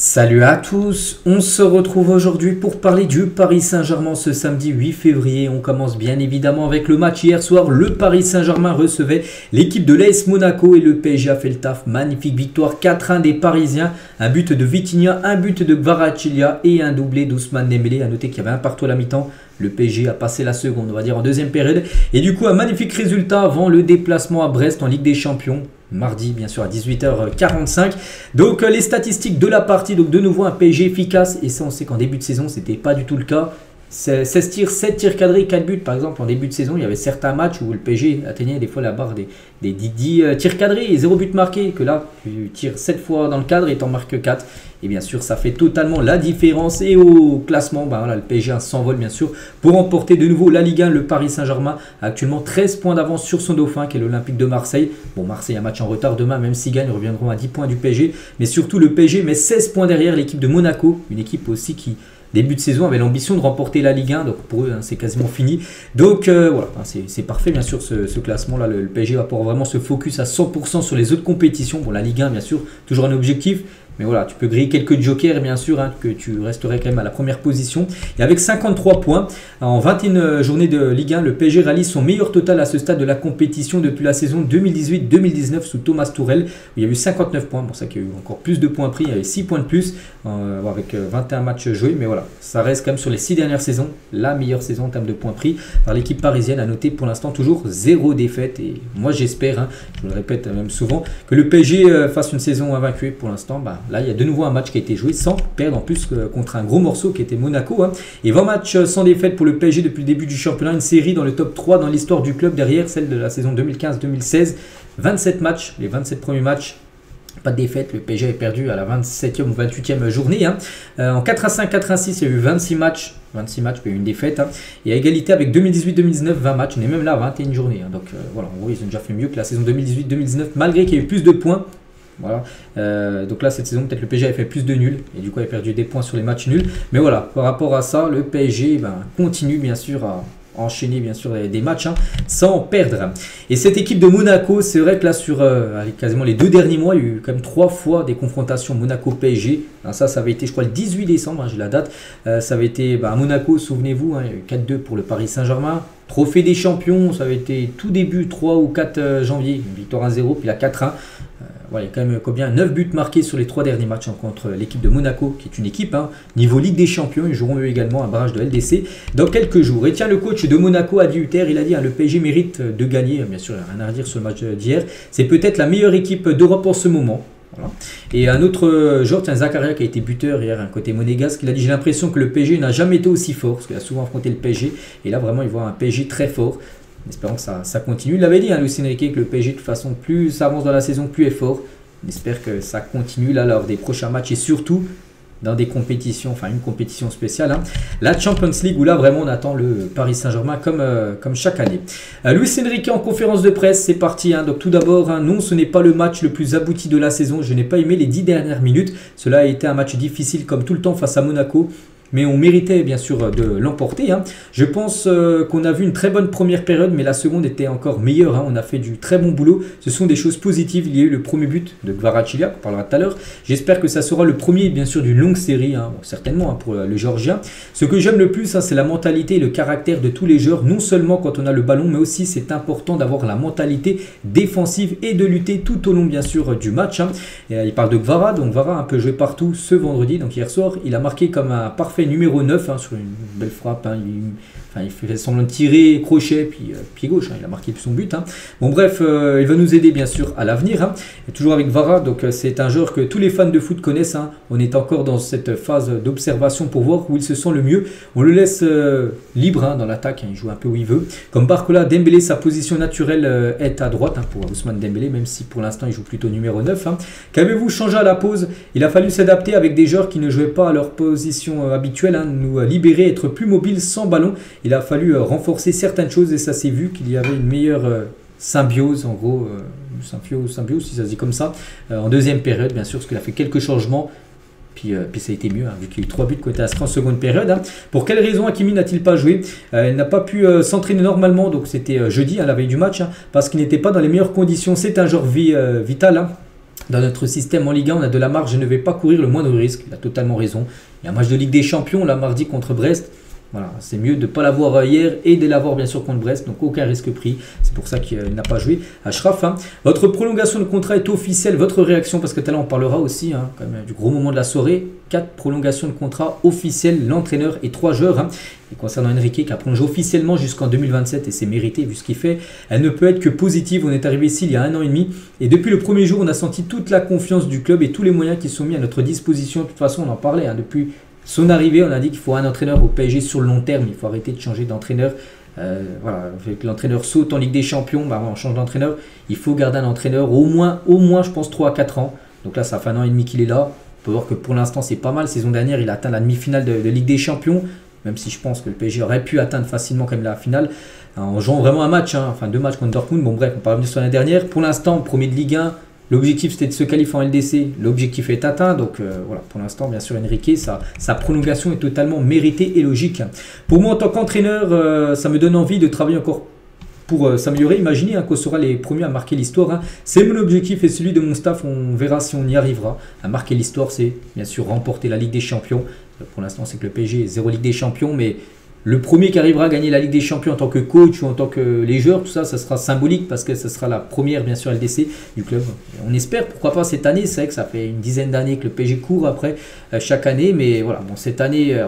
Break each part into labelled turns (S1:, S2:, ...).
S1: Salut à tous, on se retrouve aujourd'hui pour parler du Paris Saint-Germain ce samedi 8 février. On commence bien évidemment avec le match hier soir. Le Paris Saint-Germain recevait l'équipe de l'AS Monaco et le PSG a fait le taf. Magnifique victoire 4-1 des Parisiens. Un but de Vitinha, un but de Kvaratskhelia et un doublé d'Ousmane Dembélé. A noter qu'il y avait un partout à la mi-temps. Le PSG a passé la seconde, on va dire en deuxième période. Et du coup, un magnifique résultat avant le déplacement à Brest en Ligue des Champions. Mardi, bien sûr, à 18h45. Donc, les statistiques de la partie. Donc, de nouveau, un PSG efficace. Et ça, on sait qu'en début de saison, ce n'était pas du tout le cas. 16 tirs, 7 tirs cadrés, 4 buts. Par exemple, en début de saison, il y avait certains matchs où le PSG atteignait des fois la barre des 10 tirs cadrés et 0 but marqué. Que là, tu tires 7 fois dans le cadre et tu en marques 4. Et bien sûr, ça fait totalement la différence. Et au classement, ben voilà, le PSG s'envole bien sûr pour remporter de nouveau la Ligue 1. Le Paris Saint-Germain a actuellement 13 points d'avance sur son dauphin qui est l'Olympique de Marseille. Bon, Marseille a un match en retard demain, même s'ils gagnent, ils reviendront à 10 points du PSG. Mais surtout, le PSG met 16 points derrière l'équipe de Monaco. Une équipe aussi qui, début de saison, avait l'ambition de remporter la Ligue 1. Donc pour eux, c'est quasiment fini. Donc voilà, c'est parfait bien sûr ce classement-là. Le PSG va pouvoir vraiment se focus à 100% sur les autres compétitions. Bon, la Ligue 1, bien sûr, toujours un objectif. Mais voilà, tu peux griller quelques jokers, bien sûr, que tu resterais quand même à la première position. Et avec 53 points, en 21 journées de Ligue 1, le PSG réalise son meilleur total à ce stade de la compétition depuis la saison 2018-2019 sous Thomas Tuchel. Il y a eu 59 points, pour ça qu'il y a eu encore plus de points pris, il y avait 6 points de plus, avec 21 matchs joués. Mais voilà, ça reste quand même sur les 6 dernières saisons, la meilleure saison en termes de points pris par l'équipe parisienne. À noter pour l'instant toujours 0 défaite. Et moi j'espère, je le répète même souvent, que le PSG fasse une saison invaincue. Pour l'instant, là, il y a de nouveau un match qui a été joué sans perdre en plus contre un gros morceau qui était Monaco. Et 20 matchs sans défaite pour le PSG depuis le début du championnat. Une série dans le top 3 dans l'histoire du club derrière celle de la saison 2015-2016. 27 matchs, les 27 premiers matchs. Pas de défaite, le PSG est perdu à la 27e ou 28e journée. En 4-5, 4-6, il y a eu 26 matchs. 26 matchs, puis une défaite. Et à égalité avec 2018-2019, 20 matchs. On est même là à 21 journées. Donc voilà, en gros, ils ont déjà fait mieux que la saison 2018-2019, malgré qu'il y ait eu plus de points. Voilà. Donc là, cette saison, peut-être le PSG a fait plus de nuls. Et du coup, il a perdu des points sur les matchs nuls. Mais voilà, par rapport à ça, le PSG continue bien sûr à enchaîner bien sûr des matchs sans perdre. Et cette équipe de Monaco, c'est vrai que là sur quasiment les 2 derniers mois, il y a eu quand même 3 fois des confrontations Monaco-PSG. Ça avait été je crois le 18 décembre, j'ai la date. Ça avait été à Monaco, souvenez-vous, il y a eu 4-2 pour le Paris Saint-Germain. Trophée des champions, ça avait été tout début 3 ou 4 janvier, une victoire 1-0 puis la 4-1. Il y a quand même combien 9 buts marqués sur les 3 derniers matchs contre l'équipe de Monaco, qui est une équipe niveau Ligue des Champions. Ils joueront eux également un barrage de LDC dans quelques jours. Et tiens, le coach de Monaco a dit Hutter, il a dit le PSG mérite de gagner. Bien sûr, il n'y a rien à redire sur le match d'hier. C'est peut-être la meilleure équipe d'Europe en ce moment. Voilà. Et un autre joueur, Zakaria, qui a été buteur hier, un côté monégasque, il a dit j'ai l'impression que le PSG n'a jamais été aussi fort, parce qu'il a souvent affronté le PSG. Et là, vraiment, il voit un PSG très fort. Espérons que ça continue. Il l'avait dit, Luis Enrique, que le PSG, de toute façon, plus ça avance dans la saison, plus est fort. On espère que ça continue là lors des prochains matchs et surtout dans des compétitions, enfin une compétition spéciale. La Champions League où là vraiment on attend le Paris Saint-Germain comme chaque année. Luis Enrique en conférence de presse, c'est parti. Donc tout d'abord, non, ce n'est pas le match le plus abouti de la saison. Je n'ai pas aimé les 10 dernières minutes. Cela a été un match difficile comme tout le temps face à Monaco. Mais on méritait bien sûr de l'emporter. Je pense qu'on a vu une très bonne première période, mais la seconde était encore meilleure. On a fait du très bon boulot. Ce sont des choses positives. Il y a eu le premier but de Kvaratskhelia, qu'on parlera tout à l'heure. J'espère que ça sera le premier, bien sûr, d'une longue série, certainement pour le Géorgien. Ce que j'aime le plus, c'est la mentalité et le caractère de tous les joueurs. Non seulement quand on a le ballon, mais aussi c'est important d'avoir la mentalité défensive et de lutter tout au long, bien sûr, du match. Et, il parle de Kvara, donc Kvara peut jouer partout ce vendredi. Donc hier soir, il a marqué comme un parfait numéro 9 sur une belle frappe. Il fait semblant de tirer, crochet, puis pied gauche. Il a marqué son but. Bon bref, il va nous aider bien sûr à l'avenir. Et toujours avec Kvara, donc c'est un joueur que tous les fans de foot connaissent. On est encore dans cette phase d'observation pour voir où il se sent le mieux. On le laisse libre dans l'attaque, il joue un peu où il veut. Comme Barcola, Dembélé, sa position naturelle est à droite pour Ousmane Dembélé, même si pour l'instant il joue plutôt numéro 9. Qu'avez-vous changé à la pause? Il a fallu s'adapter avec des joueurs qui ne jouaient pas à leur position habituelle, nous libérer, être plus mobile sans ballon. Il a fallu renforcer certaines choses et ça s'est vu qu'il y avait une meilleure symbiose, en gros, symbiose si ça se dit comme ça, en deuxième période bien sûr, parce qu'il a fait quelques changements. Puis ça a été mieux, vu qu'il y a eu 3 buts côté Astra en seconde période. Pour quelle raison Hakimi n'a-t-il pas joué? Il n'a pas pu s'entraîner normalement, donc c'était jeudi, la veille du match, parce qu'il n'était pas dans les meilleures conditions. C'est un joueur vital. Dans notre système en Ligue 1, on a de la marge, je ne vais pas courir le moindre risque. Il a totalement raison. Il y a un match de Ligue des Champions, là, mardi contre Brest. Voilà, c'est mieux de ne pas l'avoir hier et de l'avoir bien sûr contre Brest, donc aucun risque pris. C'est pour ça qu'il n'a pas joué. Achraf, hein. Votre prolongation de contrat est officielle. Votre réaction, parce que tout à l'heure on parlera aussi hein, quand même, du gros moment de la soirée. 4 prolongations de contrat officielles, l'entraîneur et 3 joueurs. Hein. Et concernant Enrique qui a prolongé officiellement jusqu'en 2027 et c'est mérité vu ce qu'il fait, elle ne peut être que positive. On est arrivé ici il y a 1 an et demi et depuis le premier jour on a senti toute la confiance du club et tous les moyens qui sont mis à notre disposition. De toute façon on en parlait hein, depuis son arrivée, on a dit qu'il faut un entraîneur au PSG sur le long terme, il faut arrêter de changer d'entraîneur. Voilà, avec l'entraîneur saute en Ligue des Champions, bah, on change d'entraîneur, il faut garder un entraîneur au moins je pense 3 à 4 ans. Donc là ça fait 1 an et demi qu'il est là. On peut voir que pour l'instant c'est pas mal. Saison dernière il a atteint la demi-finale de Ligue des Champions, même si je pense que le PSG aurait pu atteindre facilement quand même la finale en jouant vraiment un match, hein, enfin 2 matchs contre Dortmund. Bon bref, on va revenir sur l'année dernière. Pour l'instant, premier de Ligue 1. L'objectif c'était de se qualifier en LDC, l'objectif est atteint, donc voilà, pour l'instant bien sûr Enrique, sa prolongation est totalement méritée et logique. Pour moi en tant qu'entraîneur, ça me donne envie de travailler encore pour s'améliorer. Imaginez hein, qu'on sera les premiers à marquer l'histoire. Hein. C'est mon objectif et celui de mon staff, on verra si on y arrivera. À marquer l'histoire, c'est bien sûr remporter la Ligue des Champions. Pour l'instant c'est que le PSG est 0 Ligue des Champions, mais le premier qui arrivera à gagner la Ligue des Champions en tant que coach ou en tant que les joueurs, tout ça, ça sera symbolique parce que ce sera la première, bien sûr, LDC du club. On espère, pourquoi pas cette année. C'est vrai que ça fait une dizaine d'années que le PSG court après chaque année. Mais voilà, bon, cette année,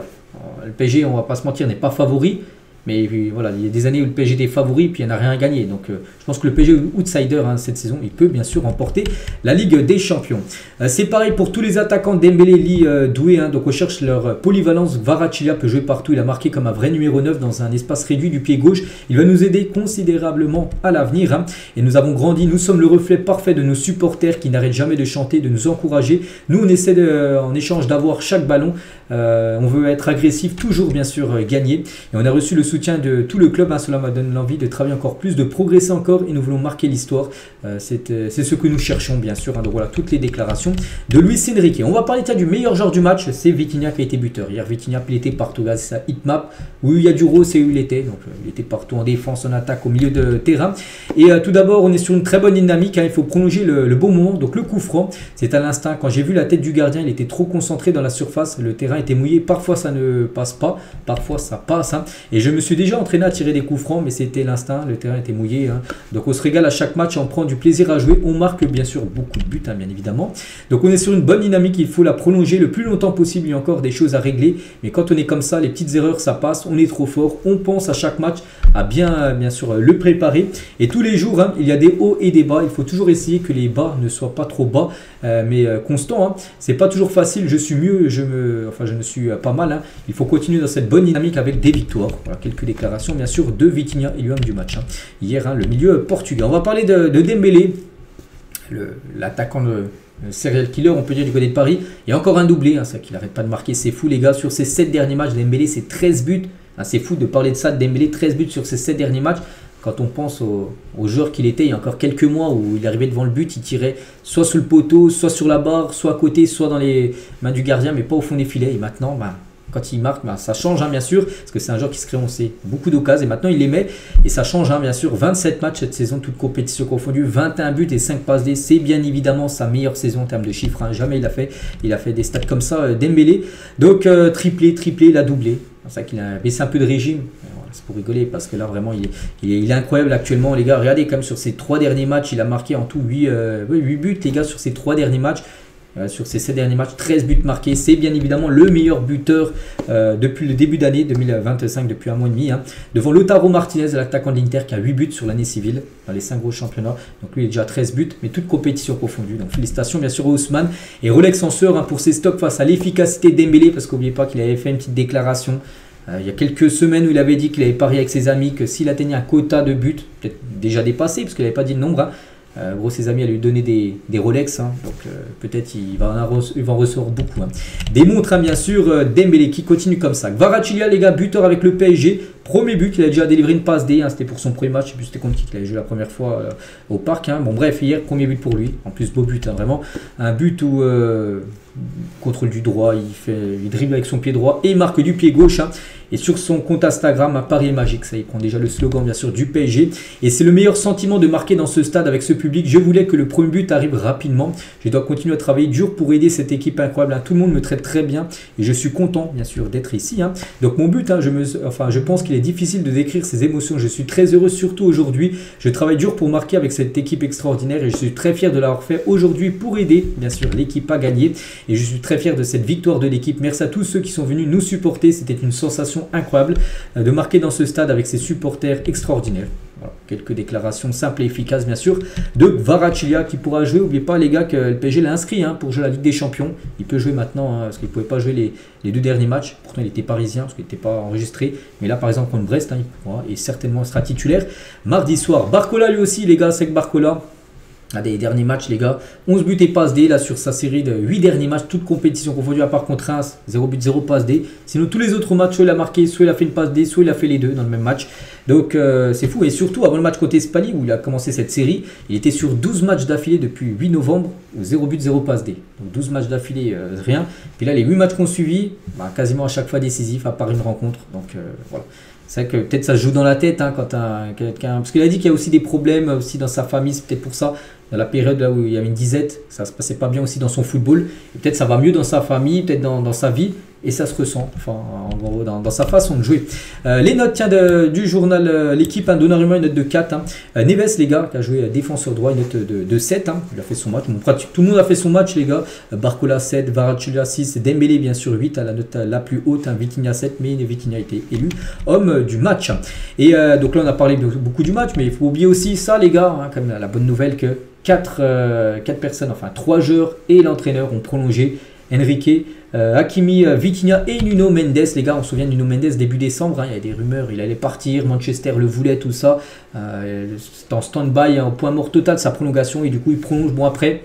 S1: le PSG, on va pas se mentir, n'est pas favori. Mais voilà, il y a des années où le PSG était favori et puis il n'a rien gagné. Donc je pense que le PSG est outsider hein, cette saison. Il peut bien sûr remporter la Ligue des Champions. C'est pareil pour tous les attaquants. Dembélé, Ly, Doué. Hein, donc on cherche leur polyvalence. Kvaratskhelia peut jouer partout. Il a marqué comme un vrai numéro 9 dans un espace réduit du pied gauche. Il va nous aider considérablement à l'avenir. Hein. Et nous avons grandi. Nous sommes le reflet parfait de nos supporters qui n'arrêtent jamais de chanter, de nous encourager. Nous on essaie en échange d'avoir chaque ballon. On veut être agressif, toujours bien sûr gagner. Et on a reçu le soutien de tout le club, hein, cela m'a donné l'envie de travailler encore plus, de progresser encore et nous voulons marquer l'histoire. C'est ce que nous cherchons bien sûr. Hein, donc voilà toutes les déclarations de Luis Enrique. On va parler du meilleur joueur du match, c'est Vitinha qui a été buteur. Hier Vitinha piloté partout, c'est sa hitmap. Où il y a du rose, c'est où il était. Donc il était partout en défense, en attaque, au milieu de terrain. Et tout d'abord on est sur une très bonne dynamique. Hein, il faut prolonger le bon moment. Donc le coup franc, c'est à l'instinct. Quand j'ai vu la tête du gardien, il était trop concentré dans la surface. Le terrain était mouillé. Parfois ça ne passe pas, parfois ça passe. Hein. Et je me suis déjà entraîné à tirer des coups francs, mais c'était l'instinct, le terrain était mouillé. Hein. Donc on se régale à chaque match, on prend du plaisir à jouer, on marque bien sûr beaucoup de buts, hein, bien évidemment. Donc on est sur une bonne dynamique, il faut la prolonger le plus longtemps possible, il y a encore des choses à régler. Mais quand on est comme ça, les petites erreurs ça passe, on est trop fort, on pense à chaque match à bien sûr le préparer. Et tous les jours, hein, il y a des hauts et des bas, il faut toujours essayer que les bas ne soient pas trop bas, mais constants. Hein. C'est pas toujours facile, je suis mieux, je ne suis pas mal. Hein. Il faut continuer dans cette bonne dynamique avec des victoires. Voilà, quelques déclarations bien sûr de Vitinha et l'homme du match. Hein. Hier, hein, le milieu portugais. On va parler de Dembélé, l'attaquant de serial killer, on peut dire, du côté de Paris. Il y a encore un doublé, hein, ça qu'il n'arrête pas de marquer, c'est fou les gars. Sur ces 7 derniers matchs, Dembélé c'est 13 buts. Hein, c'est fou de parler de ça, de Dembélé, 13 buts sur ces 7 derniers matchs. Quand on pense au joueur qu'il était il y a encore quelques mois où il arrivait devant le but, il tirait soit sous le poteau, soit sur la barre, soit à côté, soit dans les mains du gardien, mais pas au fond des filets. Et maintenant, quand il marque, ça change hein, bien sûr, parce que c'est un joueur qui se crée, on sait, beaucoup d'occasions, et maintenant il les met, et ça change hein, bien sûr. 27 matchs cette saison, toutes compétitions confondues, 21 buts et 5 passes D, c'est bien évidemment sa meilleure saison en termes de chiffres, hein. Jamais il a fait des stats comme ça, Dembélé. Donc triplé, il a doublé, c'est ça qu'il a baissé un peu de régime. C'est pour rigoler parce que là vraiment il est incroyable actuellement les gars. Regardez comme sur ces 3 derniers matchs il a marqué en tout 8 buts les gars sur ces 3 derniers matchs. Sur ces 7 derniers matchs, 13 buts marqués. C'est bien évidemment le meilleur buteur depuis le début d'année 2025, depuis un mois et demi. Hein, devant Lautaro Martinez, l'attaquant de l'Inter, qui a 8 buts sur l'année civile dans les 5 gros championnats. Donc lui, il est déjà à 13 buts, mais toutes compétitions confondues. Donc félicitations bien sûr à Ousmane. Et Rolex Censeur hein, pour ses stocks face à l'efficacité d'Dembélé, parce qu'oubliez pas qu'il avait fait une petite déclaration. Il y a quelques semaines où il avait dit qu'il avait parié avec ses amis que s'il atteignait un quota de buts, peut-être déjà dépassé, parce qu'il n'avait pas dit le nombre, hein, gros, ses amis allaient lui donner des Rolex, hein, donc peut-être il va en recevoir beaucoup. Hein. Des montres, hein, bien sûr, Dembélé qui continue comme ça. Kvaratskhelia, les gars, buteur avec le PSG. Premier but, il a déjà délivré une passe D, hein, c'était pour son premier match, je sais plus c'était contre qui qu'il avait joué la première fois au parc. Hein. Bon bref, hier, premier but pour lui, en plus beau but, hein, vraiment. Un but où contrôle du droit, il dribble avec son pied droit et il marque du pied gauche. Hein. Et sur son compte Instagram, un pari est magique, ça il prend déjà le slogan bien sûr du PSG. Et c'est le meilleur sentiment de marquer dans ce stade avec ce public. Je voulais que le premier but arrive rapidement. Je dois continuer à travailler dur pour aider cette équipe incroyable. Hein. Tout le monde me traite très bien et je suis content bien sûr d'être ici. Hein. Donc mon but, hein, je pense qu'il est difficile de décrire ces émotions. Je suis très heureux surtout aujourd'hui. Je travaille dur pour marquer avec cette équipe extraordinaire et je suis très fier de l'avoir fait aujourd'hui pour aider bien sûr l'équipe à gagner. Et je suis très fier de cette victoire de l'équipe. Merci à tous ceux qui sont venus nous supporter. C'était une sensation incroyable de marquer dans ce stade avec ses supporters extraordinaires. Voilà, quelques déclarations simples et efficaces bien sûr de Kvaratskhelia qui pourra jouer. N'oubliez pas les gars que le PSG l'a inscrit hein, pour jouer la Ligue des Champions. Il peut jouer maintenant hein, parce qu'il ne pouvait pas jouer les 2 derniers matchs. Pourtant il était parisien parce qu'il n'était pas enregistré. Mais là par exemple contre Brest, hein, il pourra, et certainement sera titulaire. Mardi soir, Barcola lui aussi les gars, c'est que Barcola. Des derniers matchs les gars, 11 buts et passes D là sur sa série de 8 derniers matchs, toutes compétitions confondues à part contre Reims, 0 but, 0 passe D. Sinon tous les autres matchs, soit il a marqué, soit il a fait une passe D, soit il a fait les deux dans le même match. Donc c'est fou et surtout avant le match contre Espali où il a commencé cette série, il était sur 12 matchs d'affilée depuis 8 novembre, 0 but, 0 passe D. Donc 12 matchs d'affilée, rien. Puis là les 8 matchs qu'on suivi, quasiment à chaque fois décisif à part une rencontre. Donc voilà. C'est vrai que peut-être ça se joue dans la tête hein, quand quelqu'un. Parce qu'il a dit qu'il y a aussi des problèmes aussi dans sa famille, c'est peut-être pour ça. Dans la période là où il y avait une disette, ça se passait pas bien aussi dans son football. Et peut-être ça va mieux dans sa famille, peut-être dans sa vie. Et ça se ressent, enfin, en gros, dans sa façon de jouer. Les notes tiens, du journal L'équipe, hein, Donnarumma, une note de 4. Hein. Neves, les gars, qui a joué défenseur droit, une note de 7. Hein. Il a fait son match. Bon, tout le monde a fait son match, les gars. Barcola 7, Kvaratskhelia 6, Dembélé, bien sûr, 8, à la note la plus haute. Hein. Vitinha 7, mais Vitinha a été élu homme du match. Et donc là, on a parlé beaucoup du match, mais il faut oublier aussi ça, les gars, hein, comme la bonne nouvelle que 4 personnes, enfin 3 joueurs et l'entraîneur ont prolongé. Enrique, Hakimi, Vitinha et Nuno Mendes. Les gars, on se souvient de Nuno Mendes début décembre, hein, il y a des rumeurs, il allait partir, Manchester le voulait, tout ça. C'est en stand-by, en point mort total sa prolongation et du coup il prolonge. Bon après,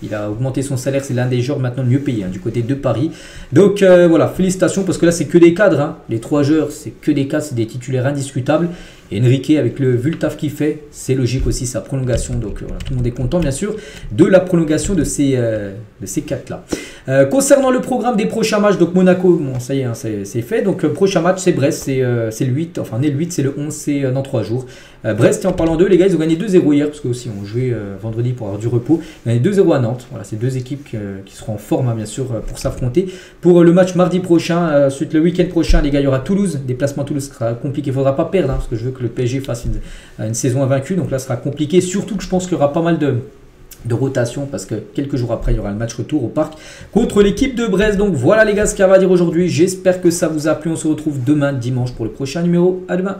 S1: il a augmenté son salaire, c'est l'un des joueurs maintenant le mieux payé hein, du côté de Paris. Donc voilà, félicitations parce que là c'est que des cadres. Hein. Les 3 joueurs, c'est que des cadres, c'est des titulaires indiscutables. Et Enrique, avec vu le taf qu'il fait, c'est logique aussi sa prolongation. Donc voilà, tout le monde est content bien sûr de la prolongation de ces 4-là. Concernant le programme des prochains matchs, donc Monaco, bon ça y est, hein, c'est fait. Donc prochain match c'est Brest, c'est le 8, enfin le 8 c'est le 11, c'est dans 3 jours. Brest, et en parlant d'eux, les gars, ils ont gagné 2-0 hier, parce que aussi on jouait vendredi pour avoir du repos. Ils ont gagné 2-0 à Nantes. Voilà, c'est 2 équipes qui seront en forme, hein, bien sûr, pour s'affronter. Pour le match mardi prochain, ensuite le week-end prochain, les gars, il y aura Toulouse. Déplacement à Toulouse sera compliqué. Il ne faudra pas perdre, hein, parce que je veux que le PSG fasse une saison invaincue. Donc là, ce sera compliqué. Surtout que je pense qu'il y aura pas mal de rotation parce que quelques jours après il y aura le match retour au parc contre l'équipe de Brest. Donc voilà les gars ce qu'il y a à dire aujourd'hui. J'espère que ça vous a plu. On se retrouve demain dimanche pour le prochain numéro. À demain.